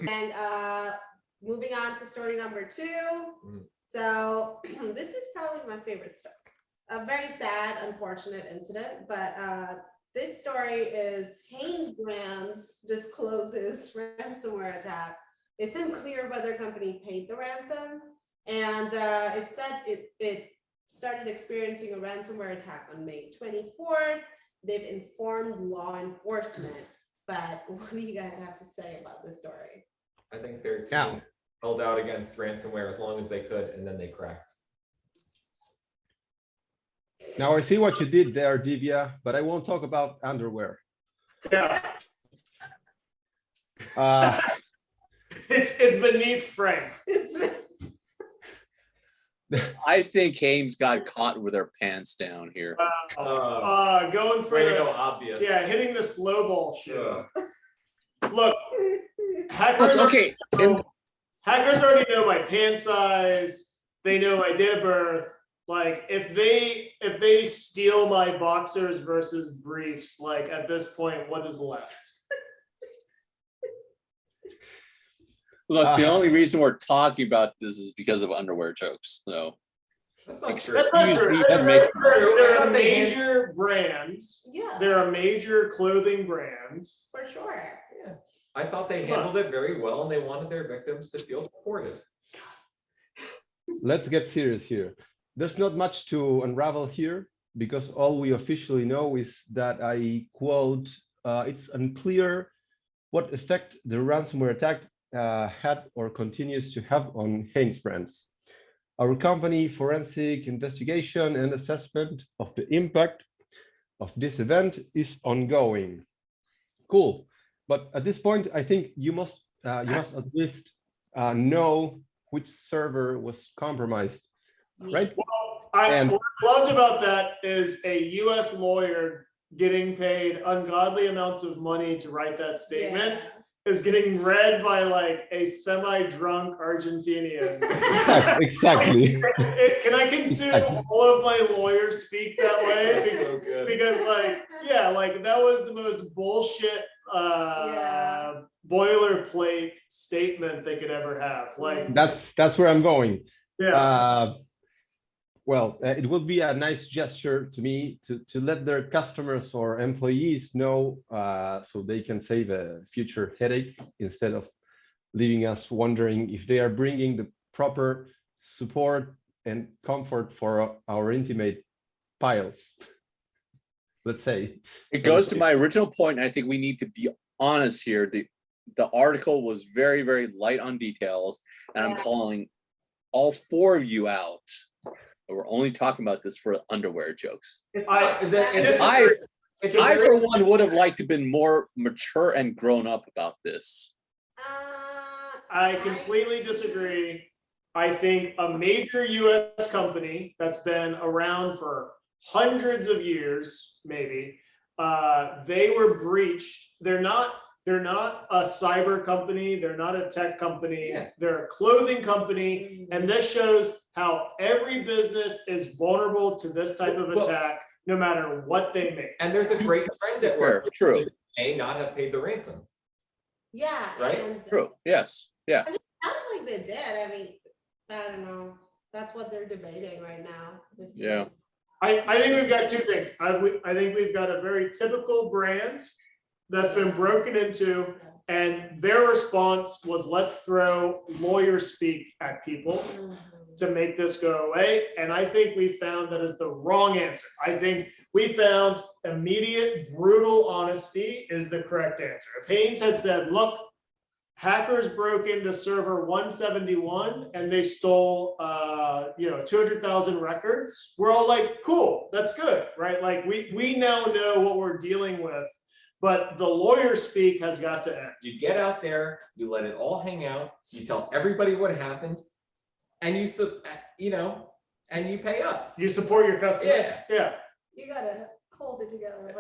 And moving on to story number 2. So this is probably my favorite story. A very sad, unfortunate incident, but this story is HanesBrands discloses ransomware attack. It's unclear whether company paid the ransom, and it said it started experiencing a ransomware attack on May 24th. They've informed law enforcement, but what do you guys have to say about this story? I think their team held out against ransomware as long as they could, and then they cracked. Now I see what you did there, Divya, but I won't talk about underwear. Yeah. It's beneath Frank. I think Hanes got caught with her pants down here. Going for Way to go obvious. Yeah, hitting the slow ball shit. Look, hackers hackers already know my pant size. They know my date of birth. Like if they steal my boxers versus briefs, like at this point, what is left? Look, the only reason we're talking about this is because of underwear jokes. So That's not true. That's not true. Excuse me, They're a major brand. Yeah, They're a major clothing brand. for sure. Yeah. I thought they handled it very well, and they wanted their victims to feel supported. Let's get serious here. There's not much to unravel here because all we officially know is that I quote, it's unclear what effect the ransomware attack had or continues to have on HanesBrands. Our company forensic investigation and assessment of the impact of this event is ongoing. Cool. But at this point, I think you must at least know which server was compromised, right? Well, what I loved about that is a U.S. lawyer getting paid ungodly amounts of money to write that statement is getting read by like a semi-drunk Argentinian. Exactly. Can I consume all of my lawyer speak that way? That's so good. Because like, yeah, like that was the most bullshit boilerplate statement they could ever have. Like that's where I'm going. yeah. Well, it would be a nice gesture to me to let their customers or employees know so they can save a future headache instead of leaving us wondering if they are bringing the proper support and comfort for our intimate piles. Let's say. it goes to my original point. And I think we need to be honest here. The article was very, very light on details, and I'm calling all 4 of you out. We're only talking about this for underwear jokes. I for one would have liked to been more mature and grown up about this. I completely disagree. I think a major US company that's been around for hundreds of years, maybe, they were breached. They're not a cyber company. They're not a tech company. Yeah. They're a clothing company. And this shows how every business is vulnerable to this type of attack, no matter what they make. And there's a great trend at work. True. May not have paid the ransom. Yeah. Right? And True. Yes. Yeah. I mean, sounds like they did. I mean, I don't know. That's what they're debating right now. Yeah. I think we've got 2 things. I think we've got a very typical brand that's been broken into, and their response was, let's throw lawyer speak at people to make this go away. And I think we found that is the wrong answer. I think we found immediate, brutal honesty is the correct answer. If Hanes had said, look, hackers broke into server 171 and they stole 200,000 records, we're all like, cool, that's good, right? Like we now know what we're dealing with, but the lawyer speak has got to end. You get out there, you let it all hang out, you tell everybody what happened, and and you pay up. You support your customers. Yeah. You gotta hold it together.